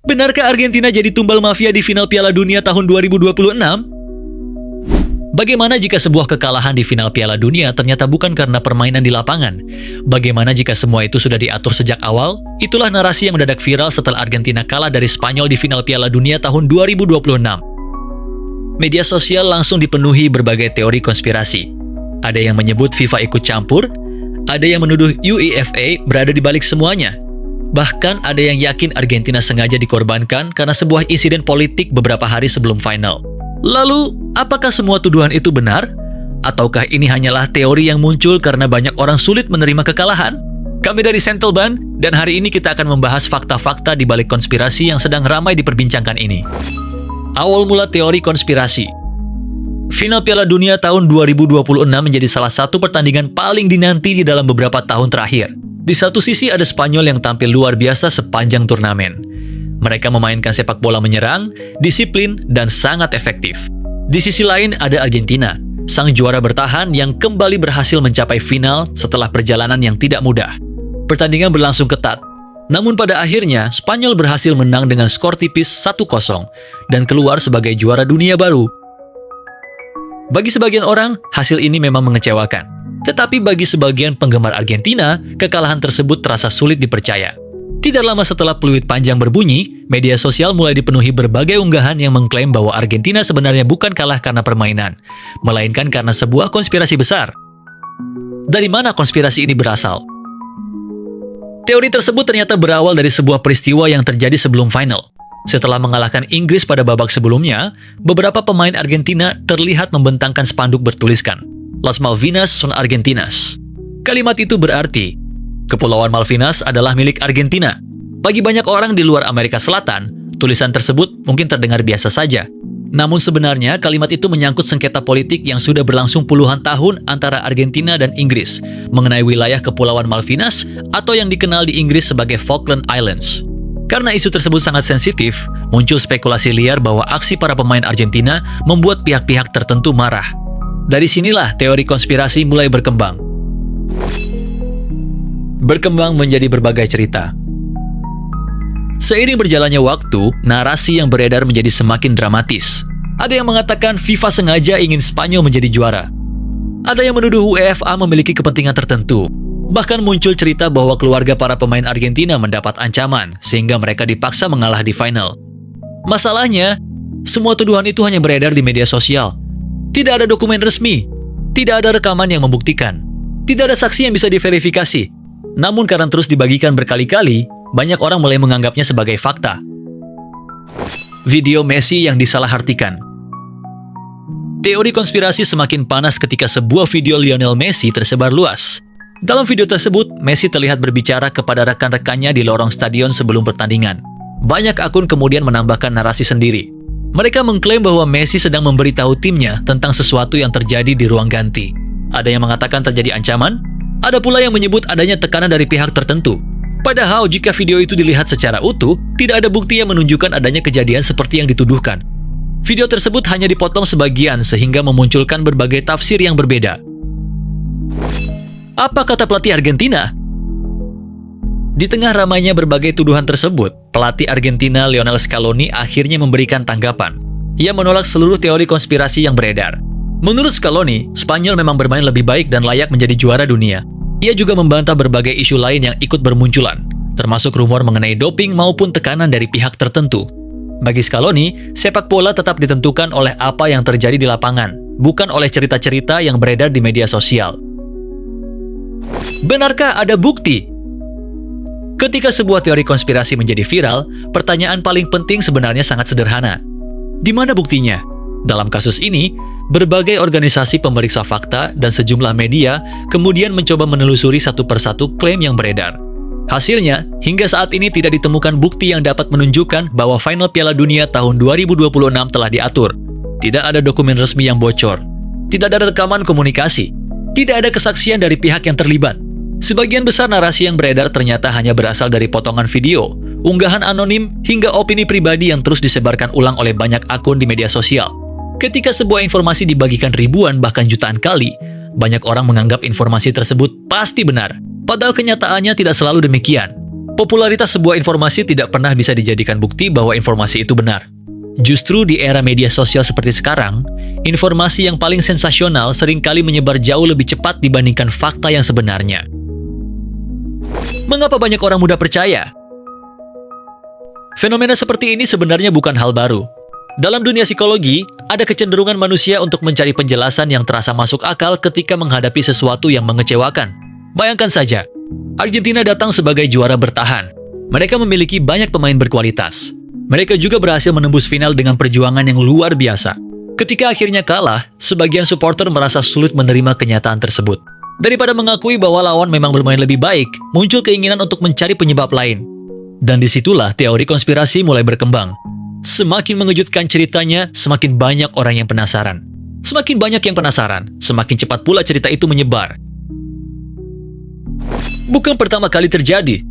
Benarkah Argentina jadi tumbal mafia di final Piala Dunia tahun 2026? Bagaimana jika sebuah kekalahan di final Piala Dunia ternyata bukan karena permainan di lapangan? Bagaimana jika semua itu sudah diatur sejak awal? Itulah narasi yang mendadak viral setelah Argentina kalah dari Spanyol di final Piala Dunia tahun 2026. Media sosial langsung dipenuhi berbagai teori konspirasi. Ada yang menyebut FIFA ikut campur, ada yang menuduh UEFA berada di balik semuanya. Bahkan ada yang yakin Argentina sengaja dikorbankan karena sebuah insiden politik beberapa hari sebelum final. Lalu, apakah semua tuduhan itu benar? Ataukah ini hanyalah teori yang muncul karena banyak orang sulit menerima kekalahan? Kami dari Central Band, dan hari ini kita akan membahas fakta-fakta di balik konspirasi yang sedang ramai diperbincangkan ini. Awal mula teori konspirasi. Final Piala Dunia tahun 2026 menjadi salah satu pertandingan paling dinanti di dalam beberapa tahun terakhir. Di satu sisi ada Spanyol yang tampil luar biasa sepanjang turnamen. Mereka memainkan sepak bola menyerang, disiplin, dan sangat efektif. Di sisi lain ada Argentina, sang juara bertahan yang kembali berhasil mencapai final setelah perjalanan yang tidak mudah. Pertandingan berlangsung ketat, namun pada akhirnya Spanyol berhasil menang dengan skor tipis 1-0 dan keluar sebagai juara dunia baru. Bagi sebagian orang, hasil ini memang mengecewakan. Tetapi bagi sebagian penggemar Argentina, kekalahan tersebut terasa sulit dipercaya. Tidak lama setelah peluit panjang berbunyi, media sosial mulai dipenuhi berbagai unggahan yang mengklaim bahwa Argentina sebenarnya bukan kalah karena permainan, melainkan karena sebuah konspirasi besar. Dari mana konspirasi ini berasal? Teori tersebut ternyata berawal dari sebuah peristiwa yang terjadi sebelum final. Setelah mengalahkan Inggris pada babak sebelumnya, beberapa pemain Argentina terlihat membentangkan spanduk bertuliskan Las Malvinas son Argentinas. Kalimat itu berarti Kepulauan Malvinas adalah milik Argentina. Bagi banyak orang di luar Amerika Selatan, tulisan tersebut mungkin terdengar biasa saja. Namun sebenarnya kalimat itu menyangkut sengketa politik yang sudah berlangsung puluhan tahun antara Argentina dan Inggris mengenai wilayah Kepulauan Malvinas atau yang dikenal di Inggris sebagai Falkland Islands. Karena isu tersebut sangat sensitif, muncul spekulasi liar bahwa aksi para pemain Argentina membuat pihak-pihak tertentu marah. Dari sinilah teori konspirasi mulai berkembang menjadi berbagai cerita. Seiring berjalannya waktu, narasi yang beredar menjadi semakin dramatis. Ada yang mengatakan FIFA sengaja ingin Spanyol menjadi juara. Ada yang menuduh UEFA memiliki kepentingan tertentu. Bahkan muncul cerita bahwa keluarga para pemain Argentina mendapat ancaman sehingga mereka dipaksa mengalah di final. Masalahnya, semua tuduhan itu hanya beredar di media sosial. Tidak ada dokumen resmi, tidak ada rekaman yang membuktikan, tidak ada saksi yang bisa diverifikasi. Namun karena terus dibagikan berkali-kali, banyak orang mulai menganggapnya sebagai fakta. Video Messi yang disalahartikan. Teori konspirasi semakin panas ketika sebuah video Lionel Messi tersebar luas. Dalam video tersebut, Messi terlihat berbicara kepada rekan-rekannya di lorong stadion sebelum pertandingan. Banyak akun kemudian menambahkan narasi sendiri. Mereka mengklaim bahwa Messi sedang memberitahu timnya tentang sesuatu yang terjadi di ruang ganti. Ada yang mengatakan terjadi ancaman, ada pula yang menyebut adanya tekanan dari pihak tertentu. Padahal jika video itu dilihat secara utuh, tidak ada bukti yang menunjukkan adanya kejadian seperti yang dituduhkan. Video tersebut hanya dipotong sebagian sehingga memunculkan berbagai tafsir yang berbeda. Apa kata pelatih Argentina? Di tengah ramainya berbagai tuduhan tersebut, pelatih Argentina Lionel Scaloni akhirnya memberikan tanggapan. Ia menolak seluruh teori konspirasi yang beredar. Menurut Scaloni, Spanyol memang bermain lebih baik dan layak menjadi juara dunia. Ia juga membantah berbagai isu lain yang ikut bermunculan, termasuk rumor mengenai doping maupun tekanan dari pihak tertentu. Bagi Scaloni, sepak bola tetap ditentukan oleh apa yang terjadi di lapangan, bukan oleh cerita-cerita yang beredar di media sosial. Benarkah ada bukti? Ketika sebuah teori konspirasi menjadi viral, pertanyaan paling penting sebenarnya sangat sederhana. Di mana buktinya? Dalam kasus ini, berbagai organisasi pemeriksa fakta dan sejumlah media kemudian mencoba menelusuri satu persatu klaim yang beredar. Hasilnya, hingga saat ini tidak ditemukan bukti yang dapat menunjukkan bahwa final Piala Dunia tahun 2026 telah diatur. Tidak ada dokumen resmi yang bocor. Tidak ada rekaman komunikasi. Tidak ada kesaksian dari pihak yang terlibat. Sebagian besar narasi yang beredar ternyata hanya berasal dari potongan video, unggahan anonim, hingga opini pribadi yang terus disebarkan ulang oleh banyak akun di media sosial. Ketika sebuah informasi dibagikan ribuan bahkan jutaan kali, banyak orang menganggap informasi tersebut pasti benar. Padahal kenyataannya tidak selalu demikian. Popularitas sebuah informasi tidak pernah bisa dijadikan bukti bahwa informasi itu benar. Justru di era media sosial seperti sekarang, informasi yang paling sensasional seringkali menyebar jauh lebih cepat dibandingkan fakta yang sebenarnya. Mengapa banyak orang mudah percaya? Fenomena seperti ini sebenarnya bukan hal baru. Dalam dunia psikologi, ada kecenderungan manusia untuk mencari penjelasan yang terasa masuk akal ketika menghadapi sesuatu yang mengecewakan. Bayangkan saja, Argentina datang sebagai juara bertahan. Mereka memiliki banyak pemain berkualitas. Mereka juga berhasil menembus final dengan perjuangan yang luar biasa. Ketika akhirnya kalah, sebagian supporter merasa sulit menerima kenyataan tersebut. Daripada mengakui bahwa lawan memang bermain lebih baik, muncul keinginan untuk mencari penyebab lain. Dan disitulah teori konspirasi mulai berkembang. Semakin mengejutkan ceritanya, semakin banyak orang yang penasaran. Semakin banyak yang penasaran, semakin cepat pula cerita itu menyebar. Bukan pertama kali terjadi.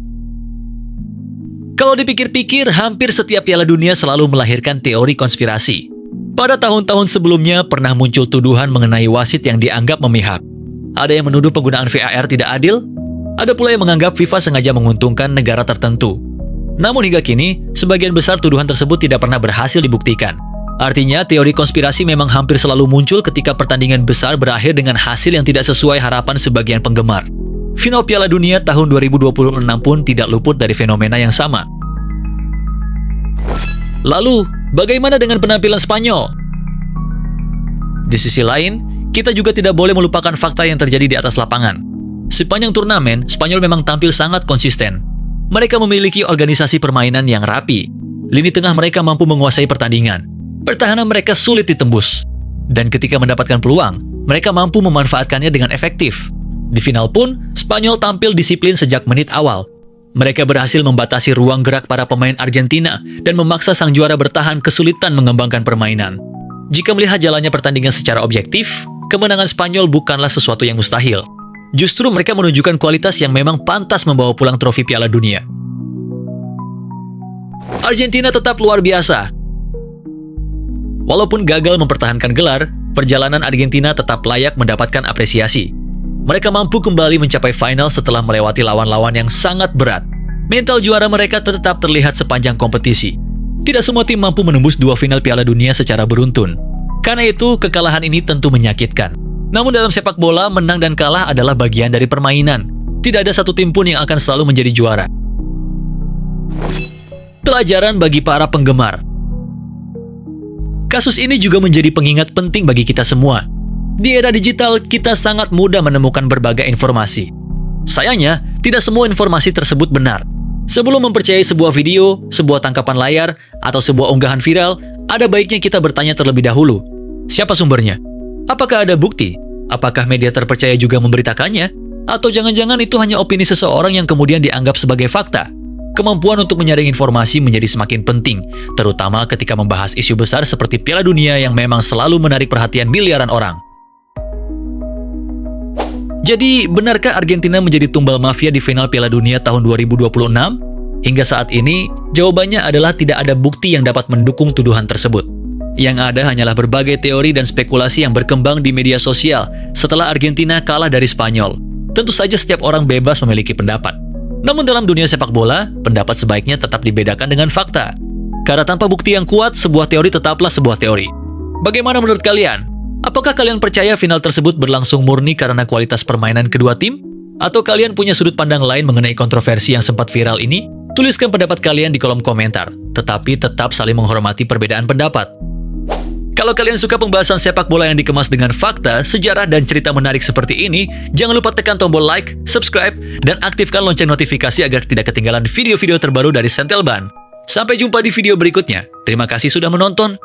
Kalau dipikir-pikir, hampir setiap Piala Dunia selalu melahirkan teori konspirasi. Pada tahun-tahun sebelumnya pernah muncul tuduhan mengenai wasit yang dianggap memihak. Ada yang menuduh penggunaan VAR tidak adil, ada pula yang menganggap FIFA sengaja menguntungkan negara tertentu. Namun hingga kini, sebagian besar tuduhan tersebut tidak pernah berhasil dibuktikan. Artinya, teori konspirasi memang hampir selalu muncul ketika pertandingan besar berakhir dengan hasil yang tidak sesuai harapan sebagian penggemar. Final Piala Dunia tahun 2026 pun tidak luput dari fenomena yang sama. Lalu, bagaimana dengan penampilan Spanyol? Di sisi lain, kita juga tidak boleh melupakan fakta yang terjadi di atas lapangan. Sepanjang turnamen, Spanyol memang tampil sangat konsisten. Mereka memiliki organisasi permainan yang rapi. Lini tengah mereka mampu menguasai pertandingan. Pertahanan mereka sulit ditembus. Dan ketika mendapatkan peluang, mereka mampu memanfaatkannya dengan efektif. Di final pun, Spanyol tampil disiplin sejak menit awal. Mereka berhasil membatasi ruang gerak para pemain Argentina dan memaksa sang juara bertahan kesulitan mengembangkan permainan. Jika melihat jalannya pertandingan secara objektif, kemenangan Spanyol bukanlah sesuatu yang mustahil. Justru mereka menunjukkan kualitas yang memang pantas membawa pulang trofi Piala Dunia. Argentina tetap luar biasa. Walaupun gagal mempertahankan gelar, perjalanan Argentina tetap layak mendapatkan apresiasi. Mereka mampu kembali mencapai final setelah melewati lawan-lawan yang sangat berat. Mental juara mereka tetap terlihat sepanjang kompetisi. Tidak semua tim mampu menembus 2 final Piala Dunia secara beruntun. Karena itu, kekalahan ini tentu menyakitkan. Namun dalam sepak bola, menang dan kalah adalah bagian dari permainan. Tidak ada satu tim pun yang akan selalu menjadi juara. Pelajaran bagi para penggemar. Kasus ini juga menjadi pengingat penting bagi kita semua. Di era digital, kita sangat mudah menemukan berbagai informasi. Sayangnya, tidak semua informasi tersebut benar. Sebelum mempercayai sebuah video, sebuah tangkapan layar, atau sebuah unggahan viral, ada baiknya kita bertanya terlebih dahulu. Siapa sumbernya? Apakah ada bukti? Apakah media terpercaya juga memberitakannya? Atau jangan-jangan itu hanya opini seseorang yang kemudian dianggap sebagai fakta? Kemampuan untuk menyaring informasi menjadi semakin penting, terutama ketika membahas isu besar seperti Piala Dunia yang memang selalu menarik perhatian miliaran orang. Jadi, benarkah Argentina menjadi tumbal mafia di final Piala Dunia tahun 2026? Hingga saat ini, jawabannya adalah tidak ada bukti yang dapat mendukung tuduhan tersebut. Yang ada hanyalah berbagai teori dan spekulasi yang berkembang di media sosial setelah Argentina kalah dari Spanyol. Tentu saja setiap orang bebas memiliki pendapat. Namun dalam dunia sepak bola, pendapat sebaiknya tetap dibedakan dengan fakta. Karena tanpa bukti yang kuat, sebuah teori tetaplah sebuah teori. Bagaimana menurut kalian? Apakah kalian percaya final tersebut berlangsung murni karena kualitas permainan kedua tim? Atau kalian punya sudut pandang lain mengenai kontroversi yang sempat viral ini? Tuliskan pendapat kalian di kolom komentar, tetapi tetap saling menghormati perbedaan pendapat. Kalau kalian suka pembahasan sepak bola yang dikemas dengan fakta, sejarah, dan cerita menarik seperti ini, jangan lupa tekan tombol like, subscribe, dan aktifkan lonceng notifikasi agar tidak ketinggalan video-video terbaru dari Sentel Ban. Sampai jumpa di video berikutnya. Terima kasih sudah menonton.